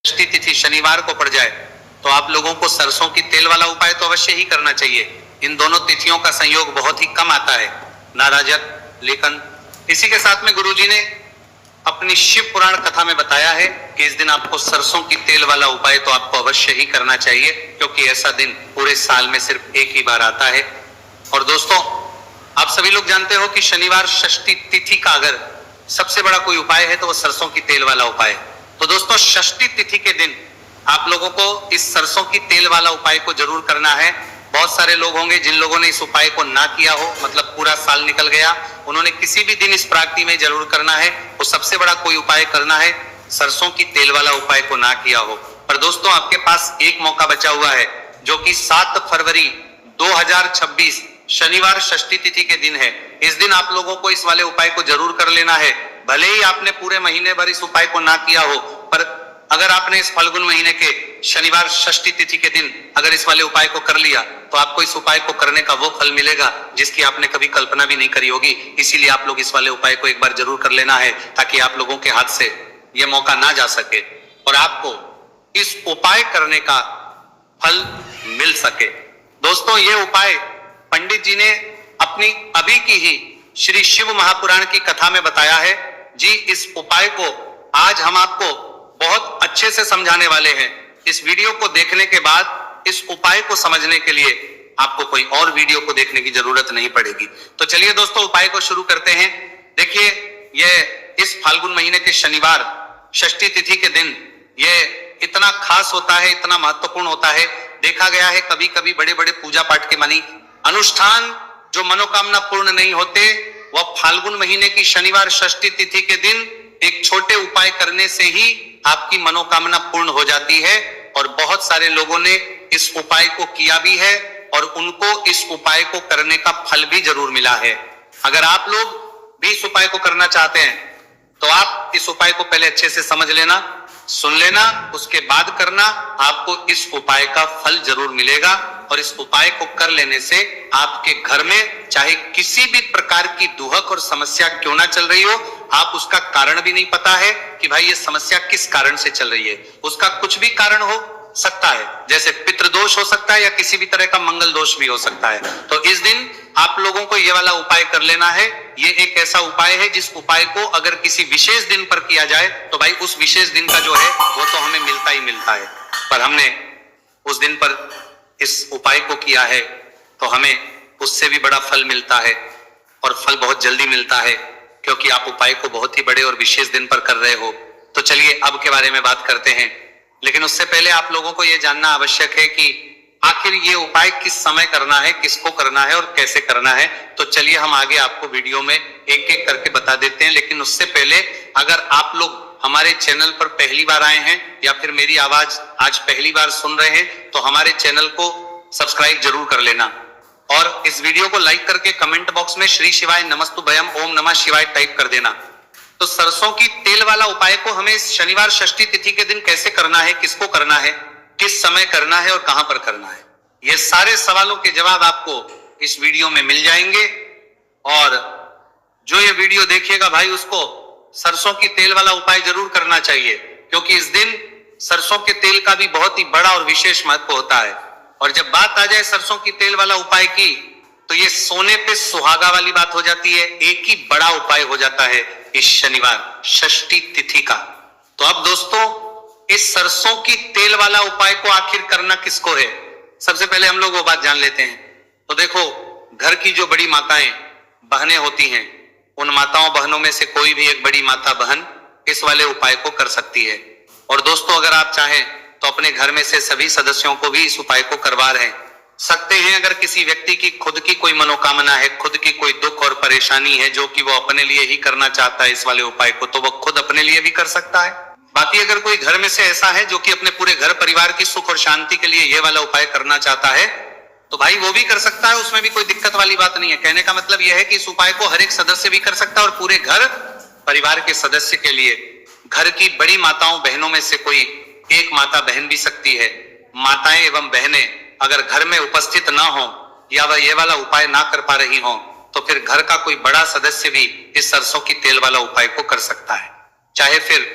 षष्ठी तिथि शनिवार को पड़ जाए तो आप लोगों को सरसों की तेल वाला उपाय तो अवश्य ही करना चाहिए। इन दोनों तिथियों का संयोग बहुत ही कम आता है, ना राजक लेकिन इसी के साथ में गुरुजी ने अपनी शिव पुराण कथा में बताया है कि इस दिन आपको सरसों की तेल वाला उपाय तो आपको अवश्य ही करना चाहिए, क्योंकि ऐसा दिन पूरे साल में सिर्फ एक ही बार आता है। और दोस्तों, आप सभी लोग जानते हो कि शनिवार षष्ठी तिथि का अगर सबसे बड़ा कोई उपाय है तो वो सरसों की तेल वाला उपाय है। तो दोस्तों, षष्ठी तिथि के दिन आप लोगों को इस सरसों की तेल वाला उपाय को जरूर करना है। बहुत सारे लोग होंगे जिन लोगों ने इस उपाय को ना किया हो, मतलब पूरा साल निकल गया, उन्होंने किसी भी दिन इस प्राप्ति में जरूर करना है। वो सबसे बड़ा कोई उपाय करना है, सरसों की तेल वाला उपाय को ना किया हो। पर दोस्तों, आपके पास एक मौका बचा हुआ है, जो कि 7 फरवरी 2026 शनिवार षष्ठी तिथि के दिन है। इस दिन आप लोगों को इस वाले उपाय को जरूर कर लेना है। भले ही आपने पूरे महीने भर इस उपाय को ना किया हो, पर अगर आपने इस फाल्गुन महीने के शनिवार षष्ठी तिथि के दिन अगर इस वाले उपाय को कर लिया तो आपको इस उपाय को करने का वो फल मिलेगा जिसकी आपने कभी कल्पना भी नहीं करी होगी। इसीलिए आप लोग इस वाले उपाय को एक बार जरूर कर लेना है, ताकि आप लोगों के हाथ से यह मौका ना जा सके और आपको इस उपाय करने का फल मिल सके। दोस्तों, ये उपाय पंडित जी ने अपनी अभी की ही श्री शिव महापुराण की कथा में बताया है जी। इस उपाय को आज हम आपको बहुत अच्छे से समझाने वाले हैं। इस वीडियो को देखने के बाद इस उपाय को समझने के लिए आपको कोई और वीडियो को देखने की जरूरत नहीं पड़ेगी। तो चलिए दोस्तों, उपाय को शुरू करते हैं। देखिए, यह इस फाल्गुन महीने के शनिवार षष्ठी तिथि के दिन यह इतना खास होता है, इतना महत्वपूर्ण होता है। देखा गया है कभी कभी बड़े बड़े पूजा पाठ के मानी अनुष्ठान जो मनोकामना पूर्ण नहीं होते, वह फाल्गुन महीने की शनिवार षष्ठी तिथि के दिन एक छोटे उपाय करने से ही आपकी मनोकामना पूर्ण हो जाती है। और बहुत सारे लोगों ने इस उपाय को किया भी है और उनको इस उपाय को करने का फल भी जरूर मिला है। अगर आप लोग भी इस उपाय को करना चाहते हैं तो आप इस उपाय को पहले अच्छे से समझ लेना, सुन लेना, उसके बाद करना। आपको इस उपाय का फल जरूर मिलेगा और इस उपाय को कर लेने से आपके घर में चाहे किसी भी प्रकार की दुहक और समस्या क्यों ना चल रही हो, आप उसका कारण भी नहीं पता है कि भाई ये समस्या किस कारण से चल रही है। उसका कुछ भी कारण हो सकता है, जैसे पितृदोष हो सकता है या किसी भी तरह का मंगल दोष भी हो सकता है। तो इस दिन आप लोगों को ये वाला उपाय कर लेना है। ये एक ऐसा उपाय है जिस उपाय को अगर किसी विशेष दिन पर किया जाए तो भाई उस विशेष दिन का जो है वो तो हमें मिलता ही मिलता है। पर हमने उस दिन पर इस उपाय को किया है तो हमें उससे भी बड़ा फल मिलता है, और फल बहुत जल्दी मिलता है, क्योंकि आप उपाय को बहुत ही बड़े और विशेष दिन पर कर रहे हो। तो चलिए अब के बारे में बात करते हैं, लेकिन उससे पहले आप लोगों को यह जानना आवश्यक है कि आखिर ये उपाय किस समय करना है, किसको करना है और कैसे करना है। तो चलिए हम आगे आपको वीडियो में एक एक करके बता देते हैं। लेकिन उससे पहले अगर आप लोग हमारे चैनल पर पहली बार आए हैं या फिर मेरी आवाज आज पहली बार सुन रहे हैं तो हमारे चैनल को सब्सक्राइब जरूर कर लेना और इस वीडियो को लाइक करके कमेंट बॉक्स में श्री शिवाय नमस्तुभयम ओम नमः शिवाय टाइप कर देना। तो सरसों की तेल वाला उपाय को हमें शनिवार षष्ठी तिथि के दिन कैसे करना है, किसको करना है, किस समय करना है और कहां पर करना है, ये सारे सवालों के जवाब आपको इस वीडियो में मिल जाएंगे। और जो ये वीडियो देखिएगा भाई, उसको सरसों की तेल वाला उपाय जरूर करना चाहिए, क्योंकि इस दिन सरसों के तेल का भी बहुत ही बड़ा और विशेष महत्व होता है। और जब बात आ जाए सरसों की तेल वाला उपाय की, तो ये सोने पे सुहागा वाली बात हो जाती है। एक ही बड़ा उपाय हो जाता है इस शनिवार षष्ठी तिथि का। तो अब दोस्तों, इस सरसों की तेल वाला उपाय को आखिर करना किसको है, सबसे पहले हम लोग वो बात जान लेते हैं। तो देखो, घर की जो बड़ी माताएं बहनें होती हैं, उन माताओं बहनों में से कोई भी एक बड़ी माता बहन इस वाले उपाय को कर सकती है। और दोस्तों, अगर आप चाहें तो अपने घर में से सभी सदस्यों को भी इस उपाय को करवा रहे सकते हैं। अगर किसी व्यक्ति की खुद की कोई मनोकामना है, खुद की कोई दुख और परेशानी है जो कि वो अपने लिए ही करना चाहता है इस वाले उपाय को, तो वो खुद अपने लिए भी कर सकता है। बाकी अगर कोई घर में से ऐसा है जो कि अपने पूरे घर परिवार की सुख और शांति के लिए ये वाला उपाय करना चाहता है, तो भाई वो भी कर सकता है, उसमें भी कोई दिक्कत वाली बात नहीं है। कहने का मतलब यह है कि इस उपाय को हर एक सदस्य भी कर सकता है और पूरे घर परिवार के सदस्य के लिए घर की बड़ी माताओं बहनों में से कोई एक माता बहन भी सकती है। माताएं एवं बहनें अगर घर में उपस्थित ना हो या वह ये वाला उपाय ना कर पा रही हो, तो फिर घर का कोई बड़ा सदस्य भी इस सरसों की तेल वाला उपाय को कर सकता है। चाहे फिर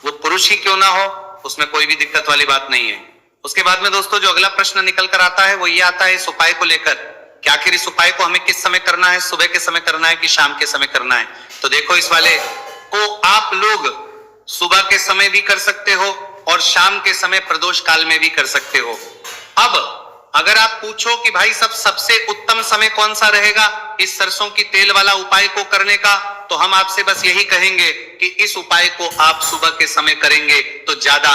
वो पुरुष ही क्यों ना हो, उसमें कोई भी दिक्कत वाली बात नहीं है। उसके बाद में दोस्तों जो अगला प्रश्न निकल कर आता है वो ये आता है इस उपाय को लेकर कि आखिर इस उपाय को हमें किस समय करना है, सुबह के समय करना है कि शाम के समय करना है। तो देखो इस वाले को आप लोग सुबह के समय भी कर सकते हो और शाम के समय प्रदोष काल में भी कर सकते हो। अब अगर आप पूछो कि भाई सबसे उत्तम समय कौन सा रहेगा इस सरसों की तेल वाला उपाय को करने का, तो हम आपसे बस यही कहेंगे कि इस उपाय को आप सुबह के समय करेंगे तो ज्यादा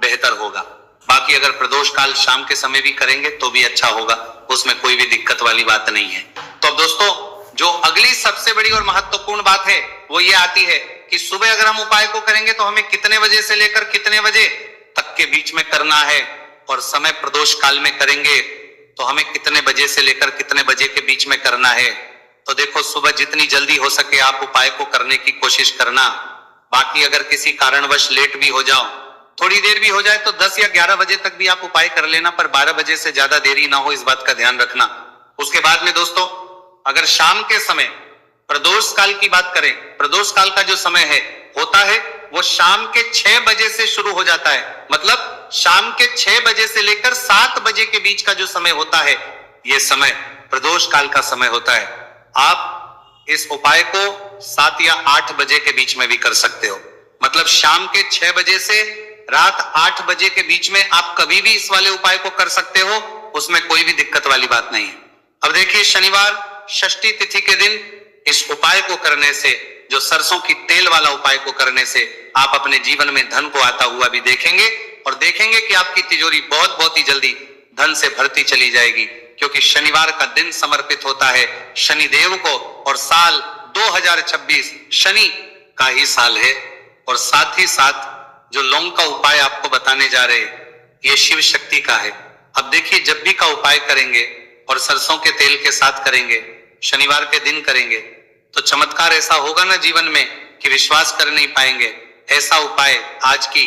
बेहतर होगा। बाकी अगर प्रदोष काल शाम के समय भी करेंगे तो भी अच्छा होगा, उसमें कोई भी दिक्कत वाली बात नहीं है। तो अब दोस्तों जो अगली सबसे बड़ी और महत्वपूर्ण बात है वो ये आती है कि सुबह अगर हम उपाय को करेंगे तो हमें कितने बजे से लेकर कितने बजे तक के बीच में करना है, और समय प्रदोष काल में करेंगे तो हमें कितने बजे से लेकर कितने बजे के बीच में करना है। तो देखो सुबह जितनी जल्दी हो सके आप उपाय को करने की कोशिश करना। बाकी अगर किसी कारणवश लेट भी हो जाओ, थोड़ी देर भी हो जाए तो 10 या 11 बजे तक भी आप उपाय कर लेना, पर 12 बजे से ज्यादा देरी ना हो, इस बात का ध्यान रखना। उसके बाद में दोस्तों अगर शाम के समय प्रदोष काल की बात करें, प्रदोष काल का जो समय है होता है वो शाम के 6 बजे से शुरू हो जाता है। मतलब शाम के 6 बजे से लेकर 7 बजे के बीच का जो समय होता है ये समय प्रदोष काल का समय होता है। आप इस उपाय को 7 या 8 बजे के बीच में भी कर सकते हो। मतलब शाम के 6 बजे से रात 8 बजे के बीच में आप कभी भी इस वाले उपाय को कर सकते हो, उसमें कोई भी दिक्कत वाली बात नहीं है। अब देखिए शनिवार षष्ठी तिथि के दिन इस उपाय को करने से, जो सरसों की तेल वाला उपाय को करने से आप अपने जीवन में धन को आता हुआ भी देखेंगे और देखेंगे कि आपकी तिजोरी बहुत बहुत ही जल्दी धन से भरती चली जाएगी, क्योंकि शनिवार का दिन समर्पित होता है शनिदेव को और साल 2026 शनि का ही साल है। और साथ ही साथ जो लौंग का उपाय आपको बताने जा रहे हैं ये शिव शक्ति का है। अब देखिए जब भी का उपाय करेंगे और सरसों के तेल के साथ करेंगे, शनिवार के दिन करेंगे, तो चमत्कार ऐसा होगा ना जीवन में कि विश्वास कर नहीं पाएंगे। ऐसा उपाय आज की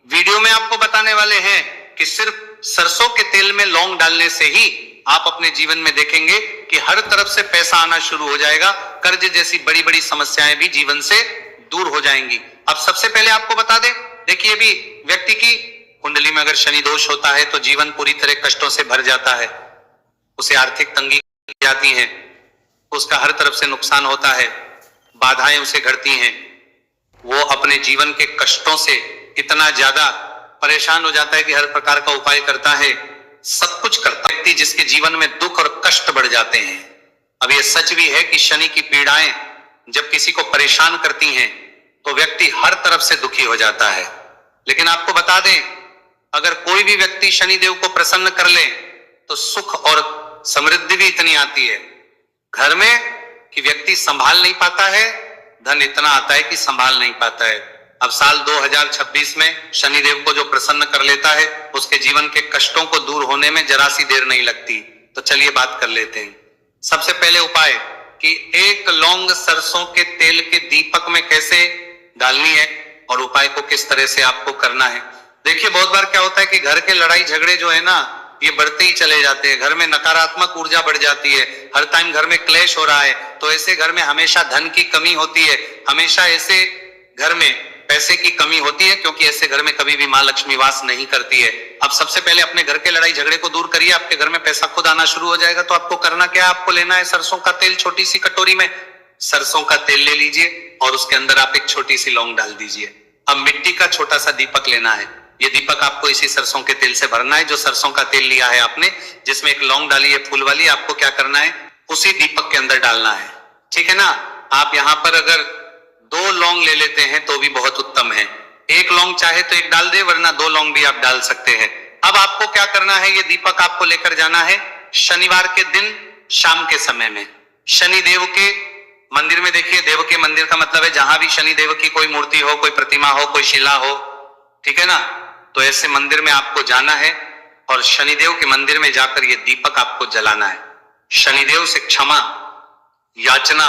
वीडियो में आपको बताने वाले हैं कि सिर्फ सरसों के तेल में लौंग डालने से ही आप अपने जीवन में देखेंगे कि हर तरफ से पैसा आना शुरू हो जाएगा, कर्ज जैसी बड़ी बड़ी समस्याएं भी जीवन से दूर हो जाएंगी। अब सबसे पहले आपको बता दें, देखिए भी व्यक्ति की कुंडली में अगर शनि दोष होता है तो जीवन पूरी तरह कष्टों से भर जाता है, उसे आर्थिक तंगी आती है, उसका हर तरफ से नुकसान होता है, बाधाएं उसे घटती हैं, वो अपने जीवन के कष्टों से इतना ज्यादा परेशान हो जाता है कि हर प्रकार का उपाय करता है, सब कुछ करता है। व्यक्ति जिसके जीवन में दुख और कष्ट बढ़ जाते हैं। अब ये सच भी है कि शनि की पीड़ाएं जब किसी को परेशान करती हैं तो व्यक्ति हर तरफ से दुखी हो जाता है। लेकिन आपको बता दें, अगर कोई भी व्यक्ति शनिदेव को प्रसन्न कर ले तो सुख और समृद्धि भी इतनी आती है घर में कि व्यक्ति संभाल नहीं पाता है, धन इतना आता है कि संभाल नहीं पाता है। अब साल 2026 में शनिदेव को जो प्रसन्न कर लेता है उसके जीवन के कष्टों को दूर होने में जरा सी देर नहीं लगती। तो चलिए बात कर लेते हैं। सबसे पहले उपाय कि एक लौंग सरसों के तेल के दीपक में कैसे डालनी है और उपाय को किस तरह से आपको करना है। देखिए बहुत बार क्या होता है कि घर के लड़ाई झगड़े जो है ना ये बढ़ते ही चले जाते हैं, घर में नकारात्मक ऊर्जा बढ़ जाती है, हर टाइम घर में क्लेश हो रहा है, तो ऐसे घर में हमेशा धन की कमी होती है, हमेशा ऐसे घर में पैसे की कमी होती है, क्योंकि ऐसे घर में कभी भी मां लक्ष्मी वास नहीं करती है। अब सबसे पहले अपने घर के लड़ाई झगड़े को दूर करिए, आपके घर में पैसा खुद आना शुरू हो जाएगा। तो आपको करना क्या है, आपको लेना है सरसों का तेल, छोटी सी कटोरी में सरसों का तेल ले लीजिए और उसके अंदर आप एक छोटी सी लौंग डाल दीजिए। अब मिट्टी का छोटा सा दीपक लेना है, ये दीपक आपको इसी सरसों के तेल से भरना है। जो सरसों का तेल लिया है आपने, जिसमें एक लौंग डाली है फूल वाली, आपको क्या करना है उसी दीपक के अंदर डालना है, ठीक है ना। आप यहाँ पर अगर 2 लौंग ले लेते हैं तो भी बहुत उत्तम है, 1 लौंग चाहे तो 1 डाल दे, वरना 2 लौंग भी आप डाल सकते हैं। अब आपको क्या करना है, ये दीपक आपको लेकर जाना है शनिवार के दिन शाम के समय में शनिदेव के मंदिर में। देखिए देव के मंदिर का मतलब है जहां भी शनिदेव की कोई मूर्ति हो, कोई प्रतिमा हो, कोई शिला हो, ठीक है ना। तो ऐसे मंदिर में आपको जाना है और शनिदेव के मंदिर में जाकर ये दीपक आपको जलाना है। शनिदेव से क्षमा याचना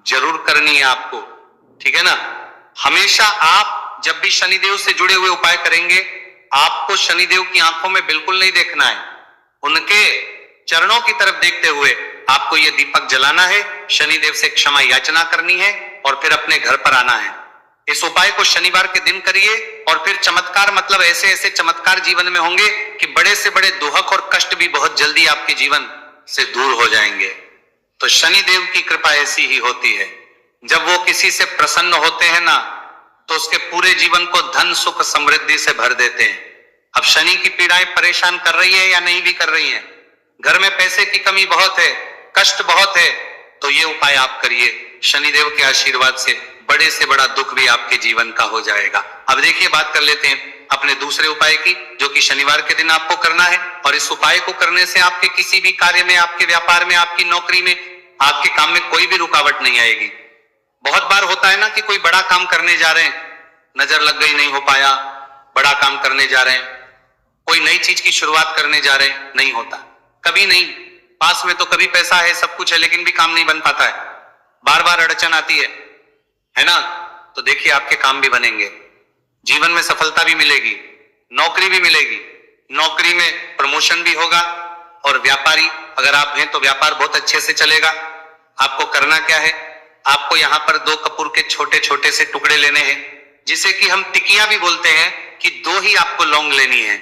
जरूर करनी है आपको, ठीक है ना। हमेशा आप जब भी शनिदेव से जुड़े हुए उपाय करेंगे, आपको शनिदेव की आंखों में बिल्कुल नहीं देखना है, उनके चरणों की तरफ देखते हुए आपको यह दीपक जलाना है, शनिदेव से क्षमा याचना करनी है और फिर अपने घर पर आना है। इस उपाय को शनिवार के दिन करिए और फिर चमत्कार, मतलब ऐसे ऐसे चमत्कार जीवन में होंगे कि बड़े से बड़े दुहक और कष्ट भी बहुत जल्दी आपके जीवन से दूर हो जाएंगे। तो शनिदेव की कृपा ऐसी ही होती है, जब वो किसी से प्रसन्न होते हैं ना, तो उसके पूरे जीवन को धन सुख समृद्धि से भर देते हैं। अब शनि की पीड़ाएं परेशान कर रही है या नहीं भी कर रही है, घर में पैसे की कमी बहुत है, कष्ट बहुत है, तो ये उपाय आप करिए, शनिदेव के आशीर्वाद से बड़े से बड़ा दुख भी आपके जीवन का हो जाएगा। अब देखिए, बात कर लेते हैं अपने दूसरे उपाय की, जो कि शनिवार के दिन आपको करना है। और इस उपाय को करने से आपके किसी भी कार्य में, आपके व्यापार में, आपकी नौकरी में, आपके काम में कोई भी रुकावट नहीं आएगी। बहुत बार होता है ना कि कोई बड़ा काम करने जा रहे हैं, नजर लग गई, नहीं हो पाया, बड़ा काम करने जा रहे हैं, कोई नई चीज की शुरुआत करने जा रहे हैं, नहीं होता, कभी नहीं, पास में तो कभी पैसा है, सब कुछ है, लेकिन भी काम नहीं बन पाता है, बार बार अड़चन आती है ना। तो देखिए, आपके काम भी बनेंगे, जीवन में सफलता भी मिलेगी, नौकरी भी मिलेगी, नौकरी में प्रमोशन भी होगा, और व्यापारी अगर आप हैं तो व्यापार बहुत अच्छे से चलेगा। आपको करना क्या है, आपको यहाँ पर 2 कपूर के छोटे छोटे से टुकड़े लेने हैं, जिसे कि हम टिकिया भी बोलते हैं, कि 2 ही आपको लौंग लेनी है।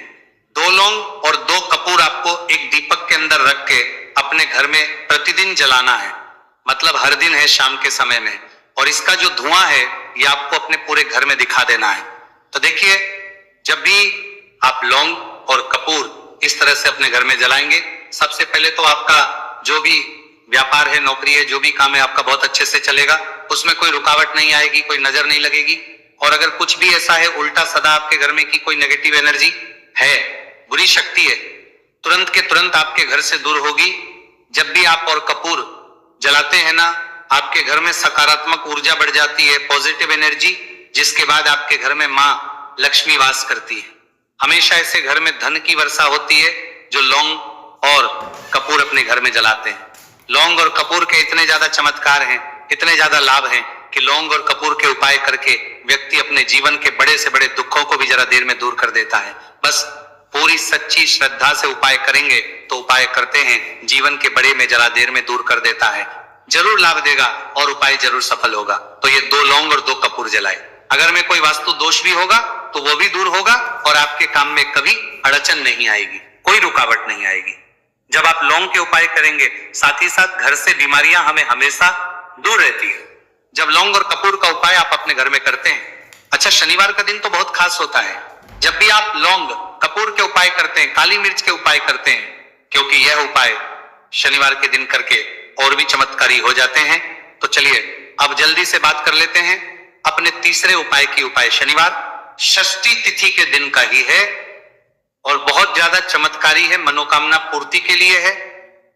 2 लौंग और 2 कपूर आपको एक दीपक के अंदर रख के अपने घर में प्रतिदिन जलाना है, मतलब हर दिन है शाम के समय में, और इसका जो धुआं है ये आपको अपने पूरे घर में दिखा देना है। तो देखिए, जब भी आप लौंग और कपूर इस तरह से अपने घर में जलाएंगे, सबसे पहले तो आपका जो भी व्यापार है, नौकरी है, जो भी काम है आपका बहुत अच्छे से चलेगा, उसमें कोई रुकावट नहीं आएगी, कोई नजर नहीं लगेगी। और अगर कुछ भी ऐसा है उल्टा सदा आपके घर में कि कोई नेगेटिव एनर्जी है, बुरी शक्ति है, तुरंत के तुरंत आपके घर से दूर होगी। जब भी आप और कपूर जलाते हैं ना, आपके घर में सकारात्मक ऊर्जा बढ़ जाती है, पॉजिटिव एनर्जी, जिसके बाद आपके घर में मां लक्ष्मी वास करती है। हमेशा ऐसे घर में धन की वर्षा होती है जो लौंग और कपूर अपने घर में जलाते हैं। लौंग और कपूर के इतने ज्यादा चमत्कार हैं, इतने ज्यादा लाभ हैं कि लौंग और कपूर के उपाय करके व्यक्ति अपने जीवन के बड़े से बड़े दुखों को भी जरा देर में दूर कर देता है। बस पूरी सच्ची श्रद्धा से उपाय करेंगे तो उपाय करते हैं, जीवन के बड़े में जरा देर में दूर कर देता है, जरूर लाभ देगा और उपाय जरूर सफल होगा। तो ये 2 लौंग और 2 कपूर जलाए। अगर में कोई वास्तु दोष भी होगा तो वो भी दूर होगा, और आपके काम में कभी अड़चन नहीं आएगी, कोई रुकावट नहीं आएगी। जब आप लौंग के उपाय करेंगे, साथ ही साथ घर से बीमारियां हमें हमेशा दूर रहती है। जब लौंग और कपूर का उपाय आप अपने घर में करते हैं, अच्छा, शनिवार का दिन तो बहुत खास होता है। जब भी आप लौंग कपूर के उपाय करते हैं, काली मिर्च के उपाय करते हैं, क्योंकि यह उपाय शनिवार के दिन करके और भी चमत्कारी हो जाते हैं। तो चलिए अब जल्दी से बात कर लेते हैं अपने तीसरे उपाय की। उपाय शनिवार षष्ठी तिथि के दिन का ही है और बहुत ज्यादा चमत्कारी है, मनोकामना पूर्ति के लिए है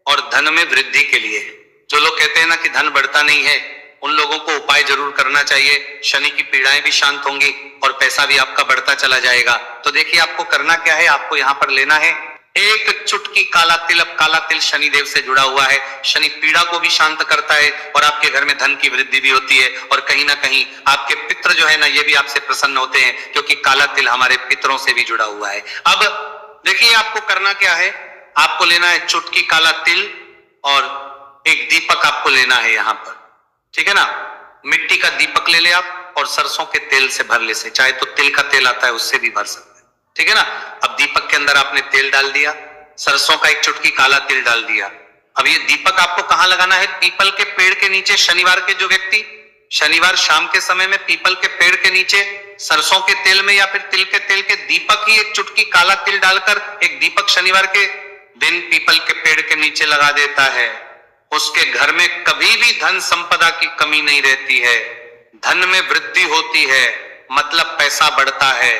और धन में वृद्धि के लिए है। जो लोग कहते हैं ना कि धन बढ़ता नहीं है, उन लोगों को उपाय जरूर करना चाहिए, शनि की पीड़ाएं भी शांत होंगी और पैसा भी आपका बढ़ता चला जाएगा। तो देखिए, आपको करना क्या है, आपको यहाँ पर लेना है 1 चुटकी काला तिल। अब काला तिल शनिदेव से जुड़ा हुआ है, शनि पीड़ा को भी शांत करता है और आपके घर में धन की वृद्धि भी होती है, और कहीं ना कहीं आपके पितर जो है ना, ये भी आपसे प्रसन्न होते हैं, क्योंकि काला तिल हमारे पितरों से भी जुड़ा हुआ है। अब देखिए, आपको करना क्या है, आपको लेना है चुटकी काला तिल और एक दीपक आपको लेना है यहाँ पर, ठीक है ना। मिट्टी का दीपक ले ले आप और सरसों के तेल से भर ले, से चाहे तो तिल का तेल आता है उससे भी भर सकते हैं, ठीक है ना। अब दीपक के अंदर आपने तेल डाल दिया, सरसों का 1 चुटकी काला तिल डाल दिया। अब ये दीपक आपको कहां लगाना है, पीपल के पेड़ के नीचे। शनिवार के जो व्यक्ति शनिवार शाम के समय में पीपल के पेड़ के नीचे सरसों के तेल में या फिर तिल के तेल के दीपक ही 1 चुटकी काला तिल डालकर एक दीपक शनिवार के दिन पीपल के पेड़ के नीचे लगा देता है, उसके घर में कभी भी धन संपदा की कमी नहीं रहती है, धन में वृद्धि होती है, मतलब पैसा बढ़ता है,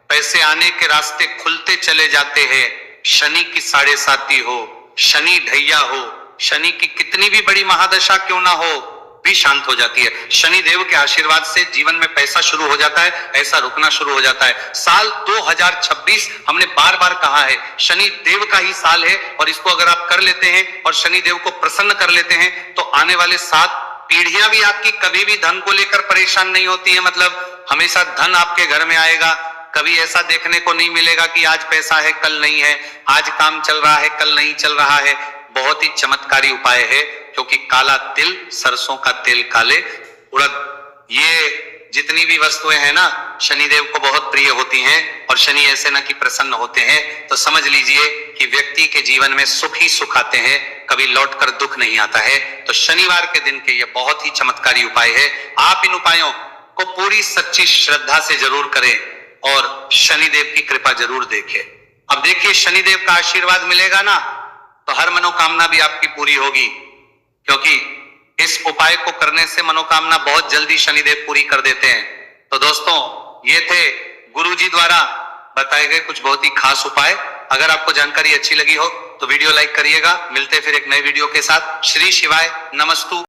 पैसे आने के रास्ते खुलते चले जाते हैं। शनि की 7.5 हो, शनि ढैया हो, शनि की कितनी भी बड़ी महादशा क्यों ना हो, भी शांत हो जाती है। शनि देव के आशीर्वाद से जीवन में पैसा शुरू हो जाता है, ऐसा रुकना शुरू हो जाता है। साल 2026 हमने बार बार कहा है, शनि देव का ही साल है, और इसको अगर आप कर लेते हैं और शनि देव को प्रसन्न कर लेते हैं तो आने वाले 7 पीढ़ियां भी आपकी कभी भी धन को लेकर परेशान नहीं होती है। मतलब हमेशा धन आपके घर में आएगा, कभी ऐसा देखने को नहीं मिलेगा कि आज पैसा है कल नहीं है, आज काम चल रहा है कल नहीं चल रहा है। बहुत ही चमत्कारी उपाय है, क्योंकि काला तिल, सरसों का तेल काले, उड़द, ये जितनी भी वस्तुएं हैं ना शनिदेव को बहुत प्रिय होती हैं और शनि ऐसे ना कि प्रसन्न होते हैं, तो समझ लीजिए कि व्यक्ति के जीवन में सुख ही सुख आते हैं, कभी लौटकर दुख नहीं आता है। तो शनिवार के दिन के ये बहुत ही चमत्कारी उपाय है। आप इन उपायों को पूरी सच्ची श्रद्धा से जरूर करें और शनिदेव की कृपा जरूर देखें। अब देखिए, शनिदेव का आशीर्वाद मिलेगा ना तो हर मनोकामना भी आपकी पूरी होगी, क्योंकि इस उपाय को करने से मनोकामना बहुत जल्दी शनिदेव पूरी कर देते हैं। तो दोस्तों, ये थे गुरुजी द्वारा बताए गए कुछ बहुत ही खास उपाय। अगर आपको जानकारी अच्छी लगी हो तो वीडियो लाइक करिएगा। मिलते फिर एक नए वीडियो के साथ। श्री शिवाय नमस्तु।